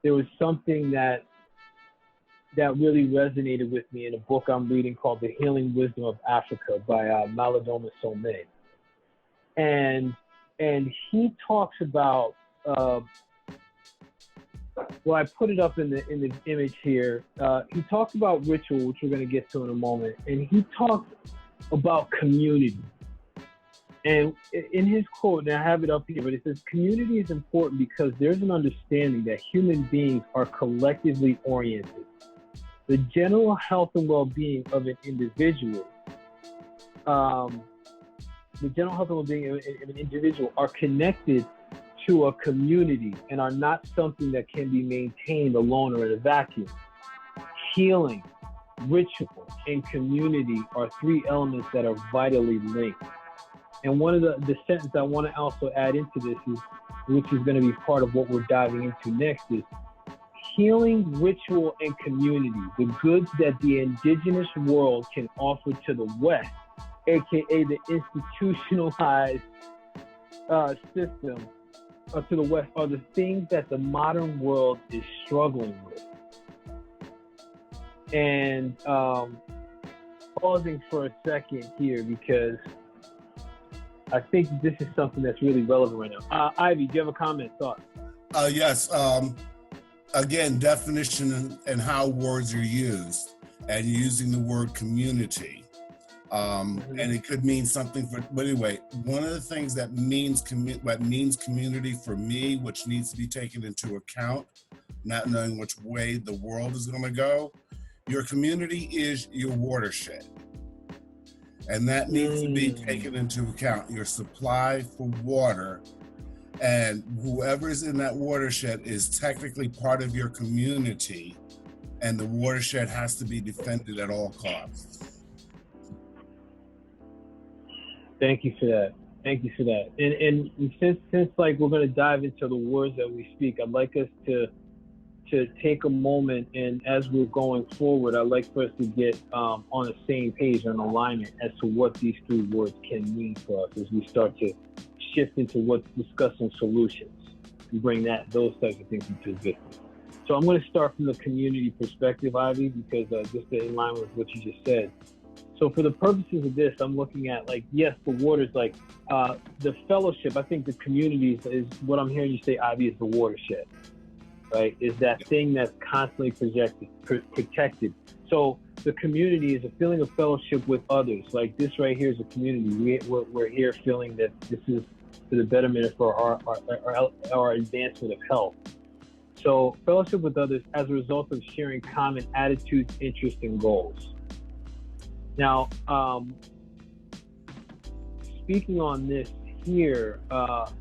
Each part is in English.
there was something that really resonated with me in a book I'm reading called The Healing Wisdom of Africa by Malidoma Some. And he talks about, well, I put it up in the image here. He talks about ritual, which we're going to get to in a moment. And he talks about community. And in his quote, and I have it up here, but it says, community is important because there's an understanding that human beings are collectively oriented. The general health and well-being of an individual, are connected to a community and are not something that can be maintained alone or in a vacuum. Healing, ritual, and community are three elements that are vitally linked. And one of the sentence I want to also add into this is, which is going to be part of what we're diving into next, is healing, ritual, and community, the goods that the indigenous world can offer to the West, aka the institutionalized system to the West, are the things that the modern world is struggling with. And pausing for a second here, because I think this is something that's really relevant right now. Ivy, do you have a comment, thought? Yes. Again, definition and how words are used, and using the word community. And it could mean something but anyway, one of the things that means community for me, which needs to be taken into account, not knowing which way the world is going to go, your community is your watershed. And that needs to be taken into account, your supply for water. And whoever's in that watershed is technically part of your community, and the watershed has to be defended at all costs. Thank you for that. And since like we're going to dive into the words that we speak, I'd like us to take a moment, and as we're going forward, I'd like for us to get on the same page, on alignment as to what these three words can mean for us as we start to shift into what's discussing solutions and bring those types of things into existence. So I'm going to start from the community perspective, Ivy, because just in line with what you just said. So for the purposes of this, I'm looking at, like, yes, the waters, like the fellowship. I think the communities is what I'm hearing you say, Ivy, is the watershed, right? Is that thing that's constantly protected. So the community is a feeling of fellowship with others. Like this right here is a community. We're here feeling that this is for the betterment for our advancement of health. So fellowship with others as a result of sharing common attitudes, interests, and goals. Now, speaking on this here, well,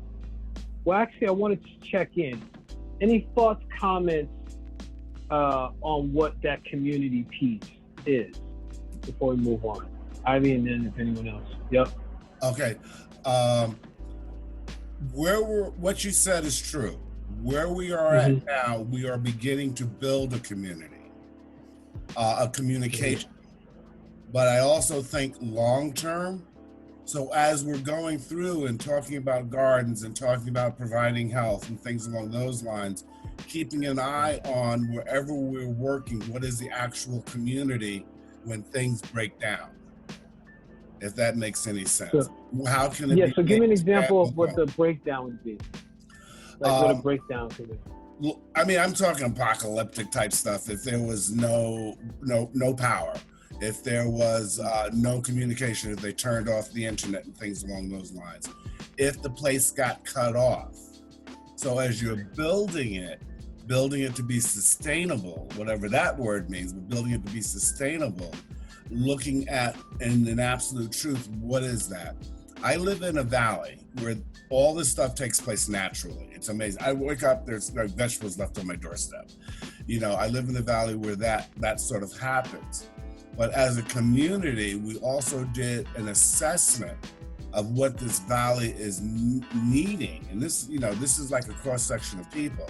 actually, I wanted to check in. Any thoughts, comments on what that community piece is before we move on? Ivy, and then if anyone else. Yep. Okay. What you said is true. Where we are at now, we are beginning to build a community, a communication. But I also think long term. So as we're going through and talking about gardens and talking about providing health and things along those lines, keeping an eye on wherever we're working, what is the actual community when things break down? If that makes any sense. Sure. How can it be? So give me an example of what the breakdown would be. Like what a breakdown could be. I mean, I'm talking apocalyptic type stuff. If there was no power, if there was no communication, if they turned off the internet and things along those lines, if the place got cut off. So as you're building it to be sustainable, whatever that word means, but building it to be sustainable, looking at, in an absolute truth, what is that? I live in a valley where all this stuff takes place naturally. It's amazing. I wake up, there's like vegetables left on my doorstep. You know, I live in a valley where that sort of happens. But as a community, we also did an assessment of what this valley is needing. And this is like a cross section of people.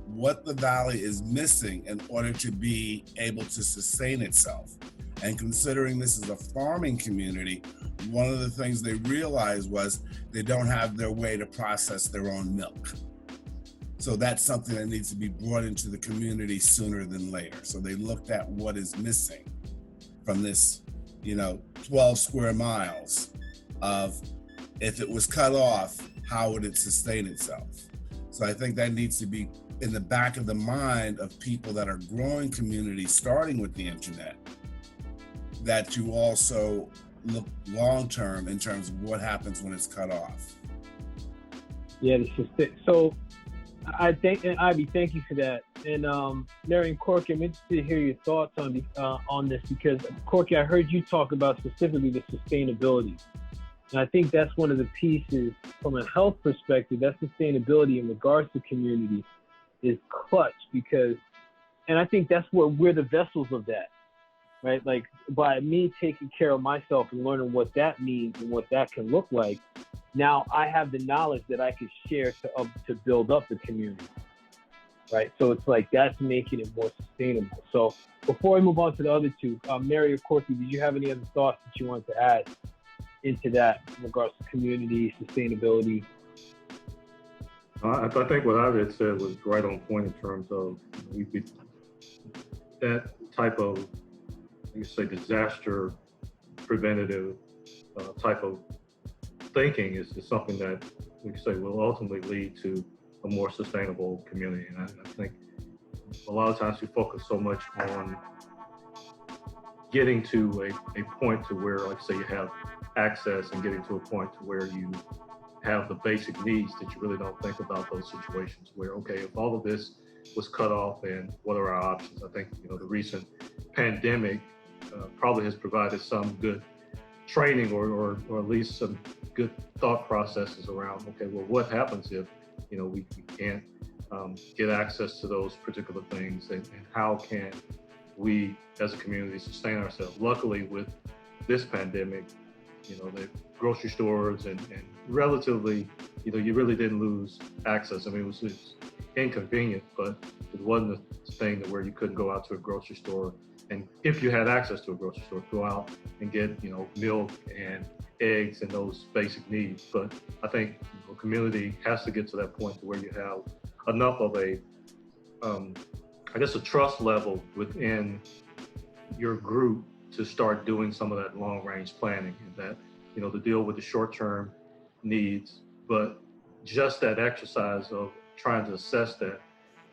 What the valley is missing in order to be able to sustain itself. And considering this is a farming community, one of the things they realized was they don't have their way to process their own milk. So that's something that needs to be brought into the community sooner than later. So they looked at what is missing from this, 12 square miles of, if it was cut off, how would it sustain itself? So I think that needs to be in the back of the mind of people that are growing communities, starting with the internet, that you also look long-term in terms of what happens when it's cut off. Yeah, so I think, and Ivy, thank you for that. And Mary and Corky, I'm interested to hear your thoughts on this, because Corky, I heard you talk about specifically the sustainability. And I think that's one of the pieces from a health perspective, that sustainability in regards to community is clutch, because, and I think that's where we're the vessels of that, right? Like by me taking care of myself and learning what that means and what that can look like, now I have the knowledge that I could share to build up the community, right? So it's like that's making it more sustainable. So before we move on to the other two, Mary or Corky, did you have any other thoughts that you want to add into that in regards to community, sustainability? I think what I had said was right on point in terms of that type of, you say, disaster preventative type of thinking is something that we can say will ultimately lead to a more sustainable community. And I think a lot of times we focus so much on getting to a point to where, like say, you have access and getting to a point to where you have the basic needs, that you really don't think about those situations where, okay, if all of this was cut off, then what are our options? I think, the recent pandemic probably has provided some good training or at least some good thought processes around, okay, well, what happens if, we can't get access to those particular things, and how can we as a community sustain ourselves? Luckily, with this pandemic, the grocery stores and relatively, you really didn't lose access. I mean, it was inconvenient, but it wasn't a thing that where you couldn't go out to a grocery store. And if you had access to a grocery store, go out and get, milk and eggs and those basic needs. But I think the community has to get to that point to where you have enough of a trust level within your group to start doing some of that long range planning, and that, to deal with the short term needs. But just that exercise of trying to assess that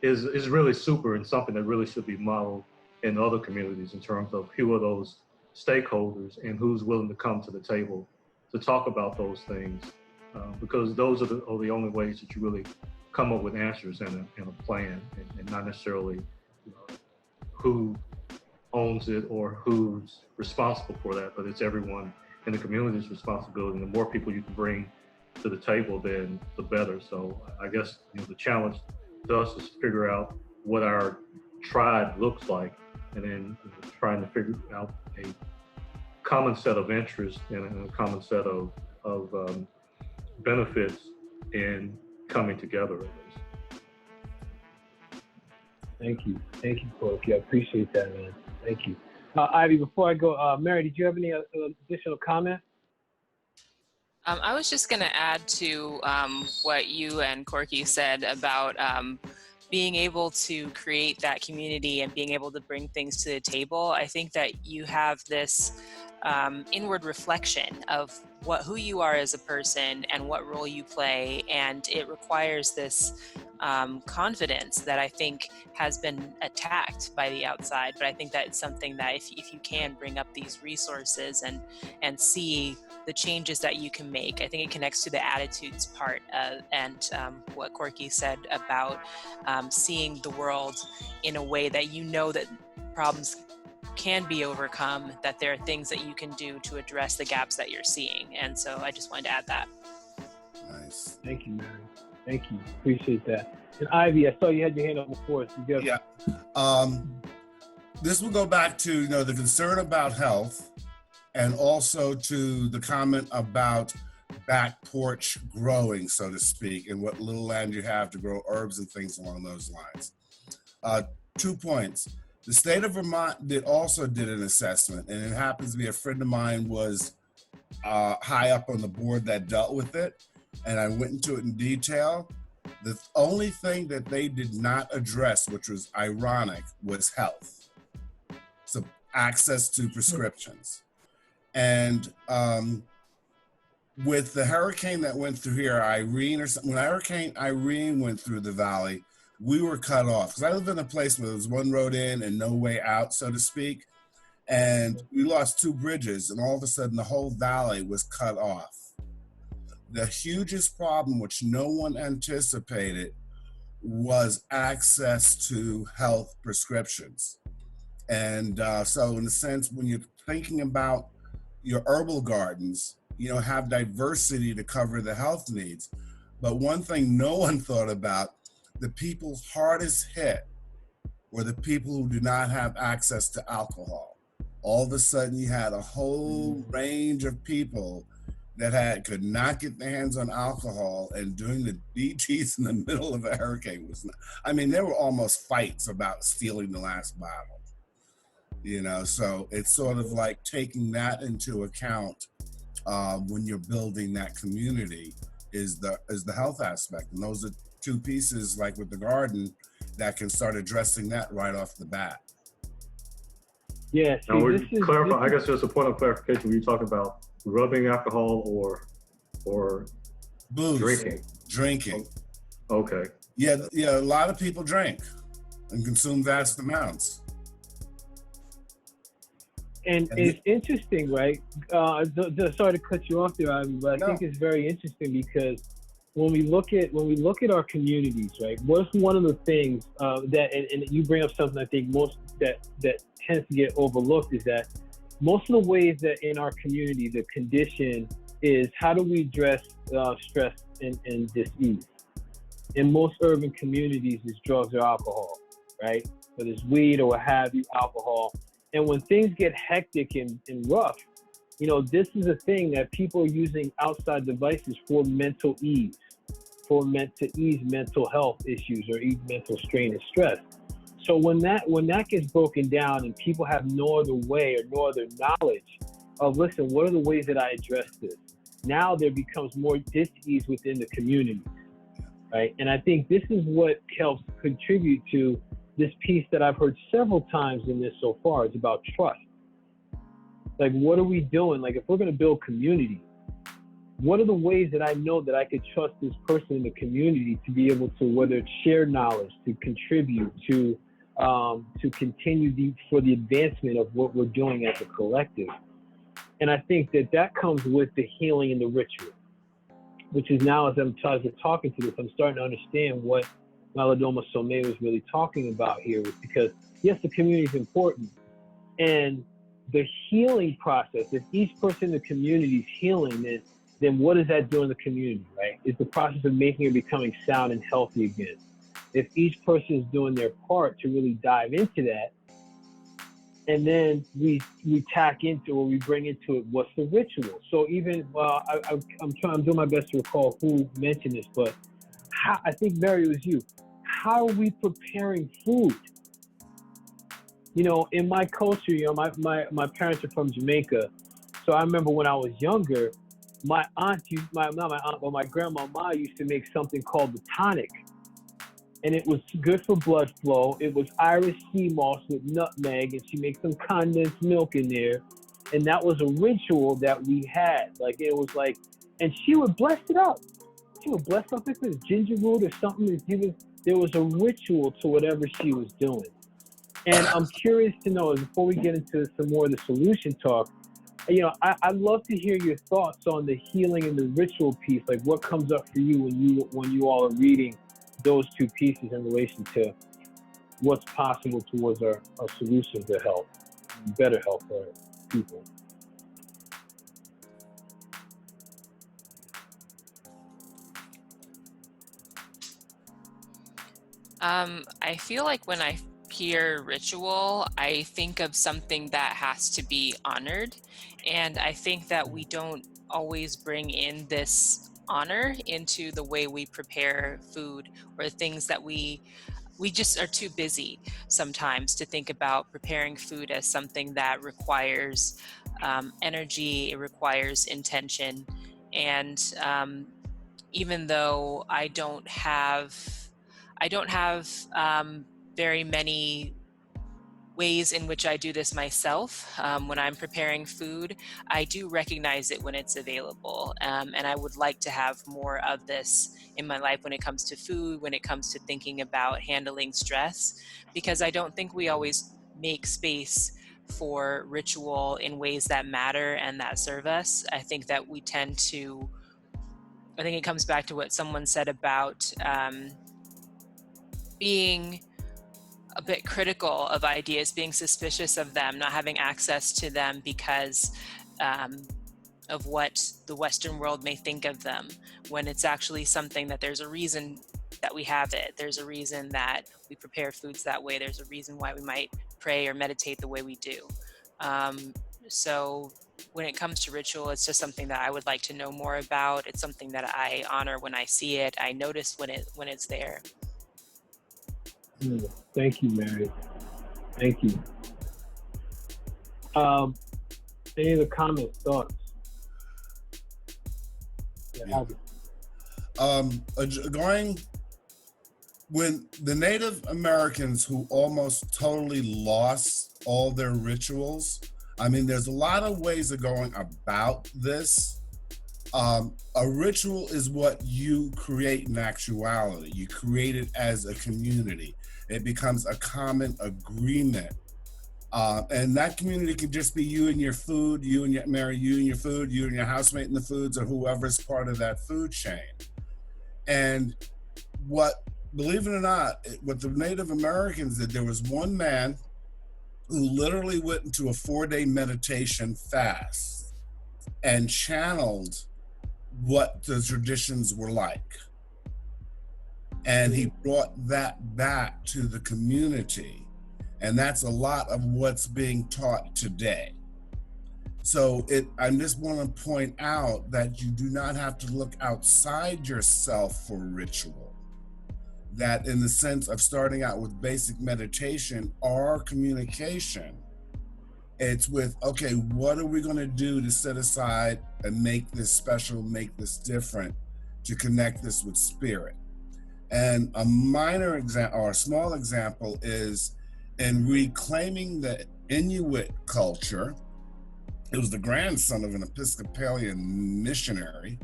is really super, and something that really should be modeled in other communities in terms of who are those stakeholders and who's willing to come to the table to talk about those things, because those are the only ways that you really come up with answers and a plan, and not necessarily who owns it or who's responsible for that, but it's everyone in the community's responsibility. And the more people you can bring to the table, then the better. So I guess the challenge to us is to figure out what our tribe looks like, and then trying to figure out a common set of interests and a common set of benefits in coming together at least. Thank you, Corky. I appreciate that, man. Thank you. Ivy, before I go, Mary, did you have any additional comment? I was just going to add to what you and Corky said about being able to create that community and being able to bring things to the table. I think that you have this inward reflection of who you are as a person and what role you play, and it requires this confidence that I think has been attacked by the outside. But I think that it's something that if you can bring up these resources and see the changes that you can make, I think it connects to the attitudes part and what Corky said about seeing the world in a way that that problems can be overcome, that there are things that you can do to address the gaps that you're seeing. And so I just wanted to add that. Nice. Thank you, Mary. Thank you. Appreciate that. And Ivy, I saw you had your hand up before. So yeah. This will go back to, the concern about health, and also to the comment about back porch growing, so to speak, and what little land you have to grow herbs and things along those lines. 2 points. The state of Vermont also did an assessment, and it happens to be a friend of mine was high up on the board that dealt with it, and I went into it in detail. The only thing that they did not address, which was ironic, was health. So access to prescriptions. And with the hurricane that went through here, Irene or something, when Hurricane Irene went through the valley, we were cut off. Because I live in a place where there was one road in and no way out, so to speak. And we lost 2 bridges, and all of a sudden the whole valley was cut off. The hugest problem, which no one anticipated, was access to health prescriptions. And so in a sense, when you're thinking about your herbal gardens, have diversity to cover the health needs. But one thing no one thought about, the people hardest hit were the people who do not have access to alcohol. All of a sudden you had a whole range of people that could not get their hands on alcohol, and doing the DTs in the middle of a hurricane was not, there were almost fights about stealing the last bottle. So it's sort of like taking that into account when you're building that community is the health aspect. And those are 2 pieces, like with the garden, that can start addressing that right off the bat. Yeah. See, now, I guess just a point of clarification, when you talk about rubbing alcohol or booze, drinking. Okay. Yeah, a lot of people drink and consume vast amounts. And it's interesting, right? Sorry to cut you off there, Ivy, but I think it's very interesting because when we look at our communities, right? What's one of the things that, and you bring up something I think most that tends to get overlooked, is that most of the ways that in our community the condition is how do we address stress and dis-ease. In most urban communities, it's drugs or alcohol, right? Whether it's weed or what have you, alcohol. And when things get hectic and rough, this is a thing that people are using outside devices for mental ease, to ease mental health issues or ease mental strain and stress. So when that gets broken down and people have no other way or no other knowledge of, listen, what are the ways that I address this? Now there becomes more dis-ease within the community, right? And I think this is what helps contribute to this piece that I've heard several times in this so far. Is about trust. Like, what are we doing? Like, if we're going to build community, what are the ways that I know that I could trust this person in the community to be able to, whether it's share knowledge, to contribute, to continue for the advancement of what we're doing as a collective. And I think that comes with the healing and the ritual, which is now, as I'm talking to this, I'm starting to understand what Malidoma Somé was really talking about here, was because, yes, the community is important. And the healing process, if each person in the community is healing, then what does that do in the community, right? It's the process of making it becoming sound and healthy again. If each person is doing their part to really dive into that, and then we tack into, or we bring into it, what's the ritual? So even, I'm doing my best to recall who mentioned this, but I think, Mary, it was you. How are we preparing food? In my culture, my parents are from Jamaica. So I remember when I was younger, my grandma used to make something called the tonic. And it was good for blood flow. It was Irish sea moss with nutmeg, and she makes some condensed milk in there. And that was a ritual that we had. And she would bless it up. She would bless up with this ginger root or something. There was a ritual to whatever she was doing. And I'm curious to know, before we get into some more of the solution talk, I'd love to hear your thoughts on the healing and the ritual piece. Like, what comes up for you when you all are reading those 2 pieces in relation to what's possible towards our solution to health, better health for people. I feel like when I hear ritual, I think of something that has to be honored. And I think that we don't always bring in this honor into the way we prepare food, or things that we just are too busy sometimes to think about preparing food as something that requires energy, it requires intention. And even though I don't have very many ways in which I do this myself. When I'm preparing food, I do recognize it when it's available. And I would like to have more of this in my life when it comes to food, when it comes to thinking about handling stress, because I don't think we always make space for ritual in ways that matter and that serve us. I think that we tend to, I think it comes back to what someone said about being a bit critical of ideas, being suspicious of them, not having access to them because of what the Western world may think of them, when it's actually something that there's a reason that we have it. There's a reason that we prepare foods that way. There's a reason why we might pray or meditate the way we do. So when it comes to ritual, it's just something that I would like to know more about. It's something that I honor when I see it. I notice when it's there. Thank you, Mary. Thank you. Any other comments, thoughts? Yeah. Going when the Native Americans who almost totally lost all their rituals, I mean, there's a lot of ways of going about this. A ritual is what you create in actuality. You create it as a community. It becomes a common agreement. And that community can just be you and your food, you and your food, you and your housemate and the foods, or whoever's part of that food chain. And believe it or not, what the Native Americans did, there was one man who literally went into a 4-day meditation fast and channeled what the traditions were like. And he brought that back to the community. And that's a lot of what's being taught today. So I just want to point out that you do not have to look outside yourself for ritual. That in the sense of starting out with basic meditation or communication, it's with, okay, what are we going to do to set aside and make this special, make this different, to connect this with spirit? And a minor example or a small example is in reclaiming the Inuit culture. It was the grandson of an Episcopalian missionary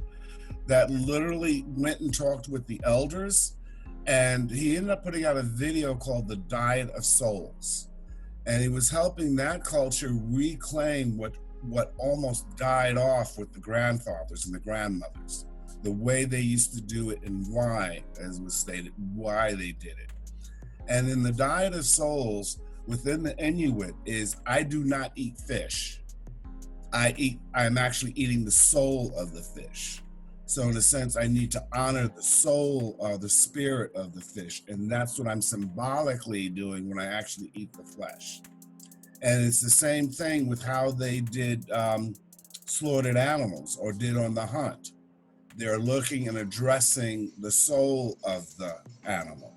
that literally went and talked with the elders, and he ended up putting out a video called The Diet of Souls. And he was helping that culture reclaim what almost died off with the grandfathers and the grandmothers, the way they used to do it and why, as was stated, why they did it. And in the Diet of Souls, within the Inuit is, I do not eat fish. I'm actually eating the soul of the fish. So in a sense, I need to honor the soul or the spirit of the fish. And that's what I'm symbolically doing when I actually eat the flesh. And it's the same thing with how they did slaughtered animals or did on the hunt. They're looking and addressing the soul of the animal.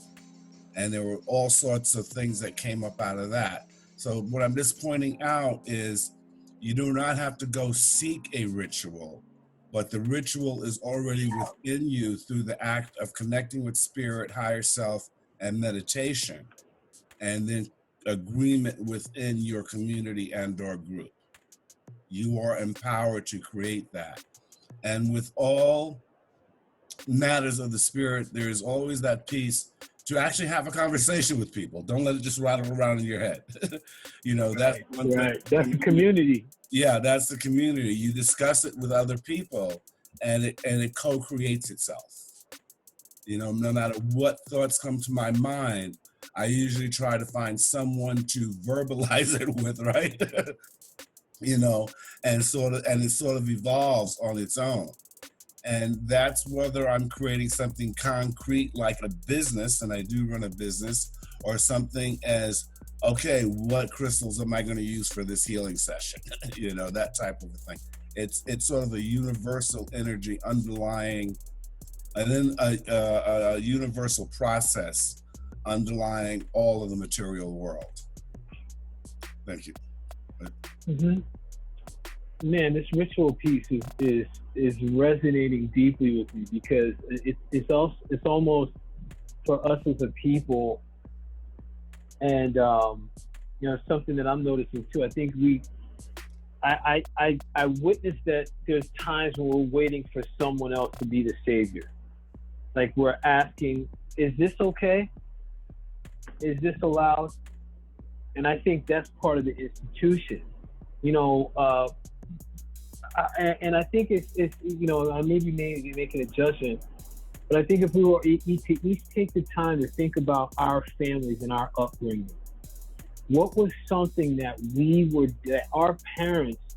And there were all sorts of things that came up out of that. So what I'm just pointing out is you do not have to go seek a ritual, but the ritual is already within you through the act of connecting with spirit, higher self, and meditation, and then agreement within your community and or group. You are empowered to create that. And with all matters of the spirit, there is always that piece to actually have a conversation with people. Don't let it just rattle around in your head. You know, that's one thing. Right. That's the community. Yeah, that's the community. You discuss it with other people, and it co-creates itself. You know, no matter what thoughts come to my mind, I usually try to find someone to verbalize it with, right? You know, and it sort of evolves on its own. And that's whether I'm creating something concrete like a business, and I do run a business, or something as, okay, what crystals am I going to use for this healing session? You know, that type of a thing. It's sort of a universal energy underlying, and then a universal process underlying all of the material world. Thank you. Mm-hmm. Man, this ritual piece is is resonating deeply with me, because it's almost for us as a people, and something that I'm noticing too. I think I witnessed that there's times when we're waiting for someone else to be the savior. Like, we're asking, is this okay? Is this allowed? And I think that's part of the institution, and I think it's I may be making a judgment, but I think if we were to each take the time to think about our families and our upbringing, what was something that our parents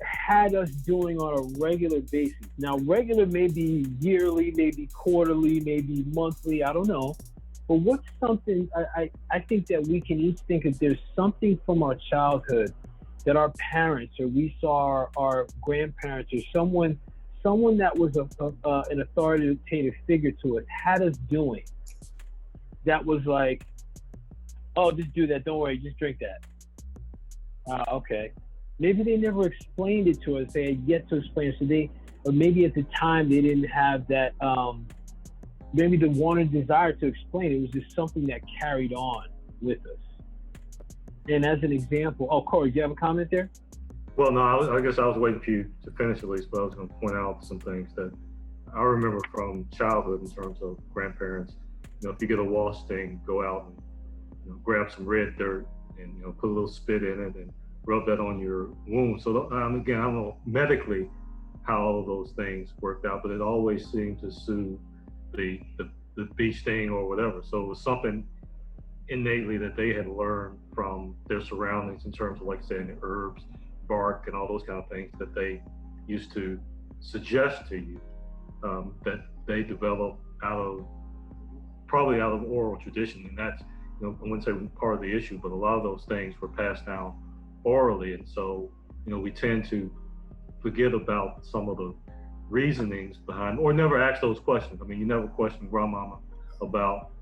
had us doing on a regular basis? Now, regular may be yearly, maybe quarterly, maybe monthly, I don't know. But what's something, I think that we can each think if there's something from our childhood that our parents, or we saw our grandparents, or someone that was an authoritative figure to us had us doing, that was like, oh, just do that, don't worry, just drink that. Okay. Maybe they never explained it to us. They had yet to explain it. Or maybe at the time they didn't have that, maybe the want and desire to explain. It was just something that carried on with us. And as an example, Corey, do you have a comment there? Well, no, I guess I was waiting for you to finish at least, but I was going to point out some things that I remember from childhood in terms of grandparents. If you get a wash stain, go out and grab some red dirt and put a little spit in it and rub that on your wound. So again, I don't know medically how all of those things worked out, but it always seemed to soothe the bee sting or whatever. So it was something innately that they had learned from their surroundings in terms of, like saying, the herbs, bark, and all those kind of things that they used to suggest to you, that they developed probably out of oral tradition. And that's, I wouldn't say part of the issue, but a lot of those things were passed down orally. And so, we tend to forget about some of the reasonings behind, or never ask those questions. I mean, you never question grandmama about,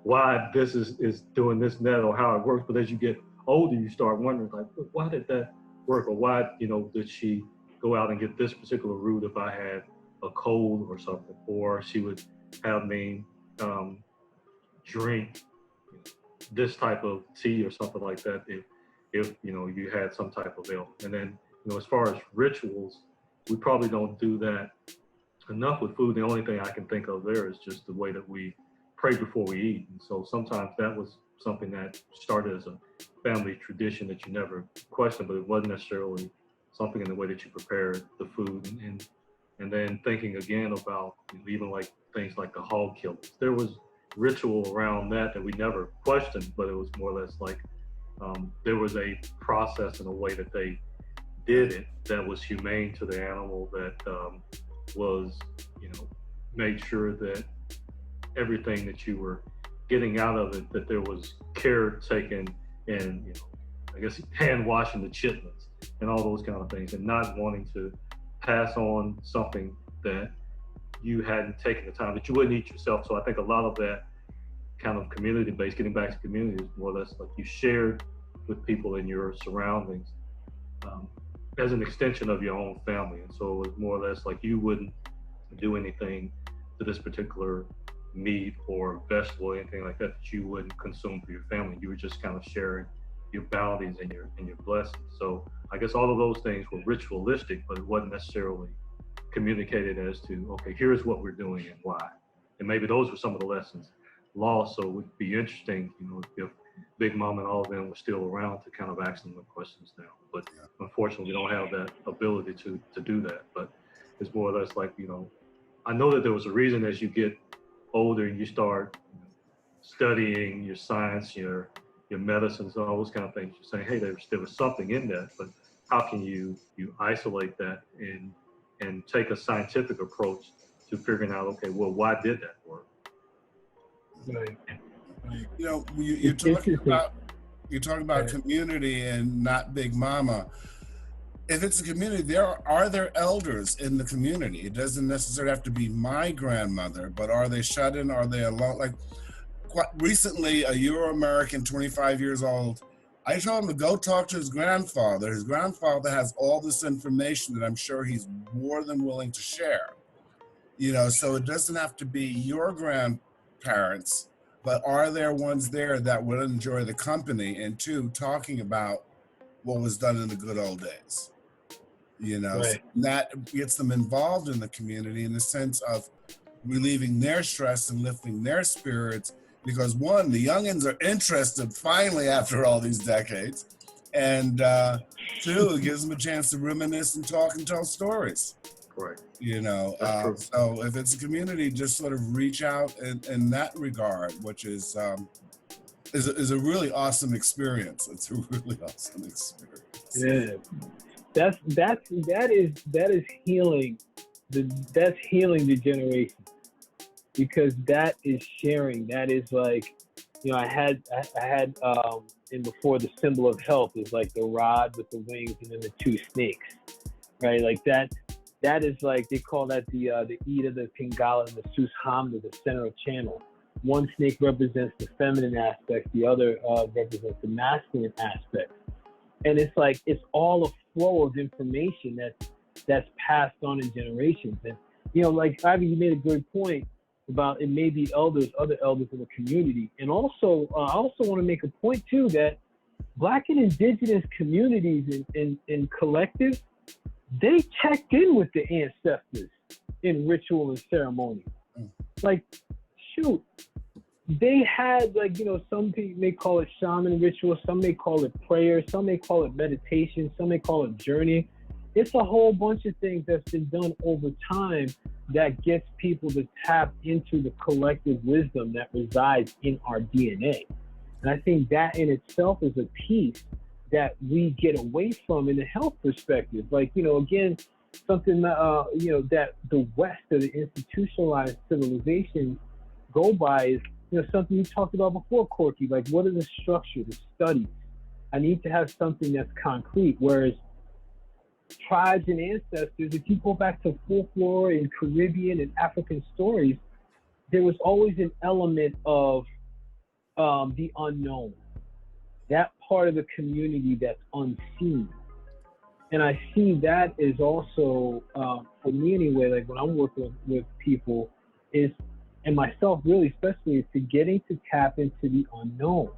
why this is doing this and that, or how it works. But as you get older, you start wondering, like, why did that work? Or why, did she go out and get this particular root if I had a cold or something? Or she would have me drink this type of tea or something like that if you had some type of ailment. And then, as far as rituals, we probably don't do that enough with food. The only thing I can think of there is just the way that we pray before we eat. And so sometimes that was something that started as a family tradition that you never questioned, but it wasn't necessarily something in the way that you prepared the food. And then thinking again about even like things like the hog killings. There was ritual around that we never questioned, but it was more or less like there was a process and a way that they did it that was humane to the animal, that was, made sure that everything that you were getting out of it, that there was care taken, and I guess hand washing the chitlins and all those kind of things, and not wanting to pass on something that you hadn't taken the time, that you wouldn't eat yourself. So I think a lot of that kind of community-based, getting back to community, is more or less like you shared with people in your surroundings as an extension of your own family. And so it was more or less like you wouldn't do anything to this particular meat or vegetable or anything like that you wouldn't consume for your family. You were just kind of sharing your bounties and your blessings. So I guess all of those things were ritualistic, but it wasn't necessarily communicated as to, okay, here's what we're doing and why. And maybe those were some of the lessons lost. So it would be interesting, if Big Mom and all of them were still around to kind of ask them the questions now. But unfortunately, we don't have that ability to do that. But it's more or less like, I know that there was a reason as you get older and you start studying your science, your medicines, all those kind of things. You're saying, hey, there was something in that, but how can you isolate that and take a scientific approach to figuring out, okay, well, why did that work? Right. You're talking about community and not Big Mama. If it's a community, there are elders in the community. It doesn't necessarily have to be my grandmother, but are they shut in? Are they alone? Like, quite recently, a Euro-American, 25 years old, I told him to go talk to his grandfather. His grandfather has all this information that I'm sure he's more than willing to share. You know, so it doesn't have to be your grandparents, but are there ones there that would enjoy the company, and two, talking about what was done in the good old days? You know, Right. so that gets them involved in the community in the sense of relieving their stress and lifting their spirits, because one, the youngins are interested finally after all these decades, and two, it gives them a chance to reminisce and talk and tell stories. Correct. You know, so if it's a community, just sort of reach out in that regard, which is a really awesome experience. It's a really awesome experience. Yeah, that is healing. That's healing the generation, because that is sharing. That is like, you know, I had and before, the symbol of health is like the rod with the wings and then the two snakes, right? Like that. That is like, they call that the Ida, the Pingala, and the Sushamna, the central channel. One snake represents the feminine aspect, the other represents the masculine aspect. And it's like, it's all a flow of information that's passed on in generations. And, you know, like, Ivy, you made a good point about it may be other elders in the community. And also, I also want to make a point too, that Black and Indigenous communities and collectives, they checked in with the ancestors in ritual and ceremony. Like, shoot, they had, like, you know, some people may call it shaman ritual, some may call it prayer, some may call it meditation, some may call it journey. It's a whole bunch of things that's been done over time that gets people to tap into the collective wisdom that resides in our DNA. And I think that in itself is a piece that we get away from in a health perspective. Like, you know, again, something, you know, that the West or the institutionalized civilization go by is, you know, something you talked about before, Corky, like, what are the structure, the studies? I need to have something that's concrete. Whereas tribes and ancestors, if you go back to folklore and Caribbean and African stories, there was always an element of the unknown. That part of the community that's unseen. And I see that is also, for me anyway, like when I'm working with people, is, and myself really especially, is to getting to tap into the unknown,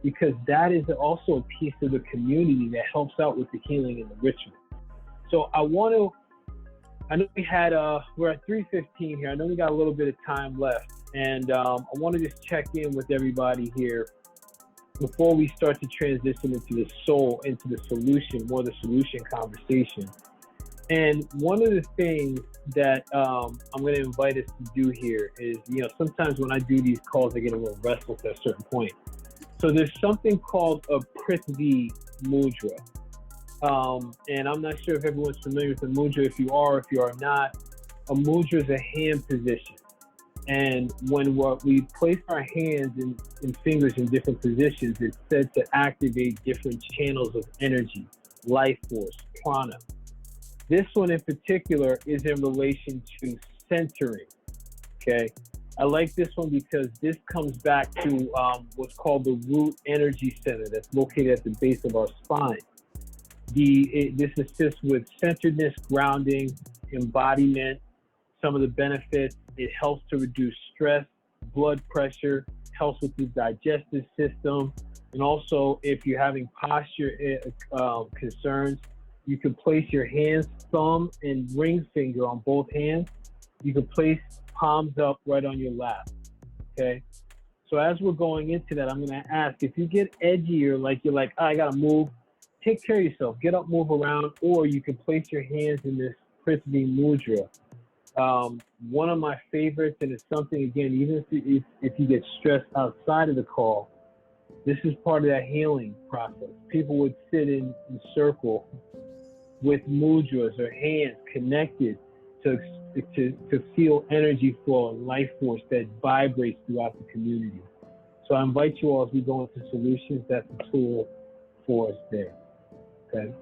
because that is also a piece of the community that helps out with the healing and the ritual. So I know we had, we're at 3:15 here. I know we got a little bit of time left, and I want to just check in with everybody here before we start to transition into the soul, into the solution, more the solution conversation. And one of the things that I'm going to invite us to do here is, you know, sometimes when I do these calls, I get a little restless at a certain point. So there's something called a Prithvi Mudra. And I'm not sure if everyone's familiar with the mudra. If you are not, a mudra is a hand position. And when we place our hands and fingers in different positions, it's said to activate different channels of energy, life force, prana. This one in particular is in relation to centering, okay? I like this one because this comes back to what's called the root energy center that's located at the base of our spine. This assists with centeredness, grounding, embodiment. Some of the benefits: it helps to reduce stress, blood pressure, helps with the digestive system, and also if you're having posture concerns, you can place your hands, thumb and ring finger on both hands. You can place palms up right on your lap, okay? So as we're going into that, I'm gonna ask, if you get edgy or like you're like, I gotta move, take care of yourself, get up, move around, or you can place your hands in this Prithvi Mudra. One of my favorites, and it's something, again, even if you get stressed outside of the call, this is part of that healing process. People would sit in circle with mudras or hands connected to feel energy flow and life force that vibrates throughout the community. So I invite you all, as we go into solutions, that's a tool for us there, okay?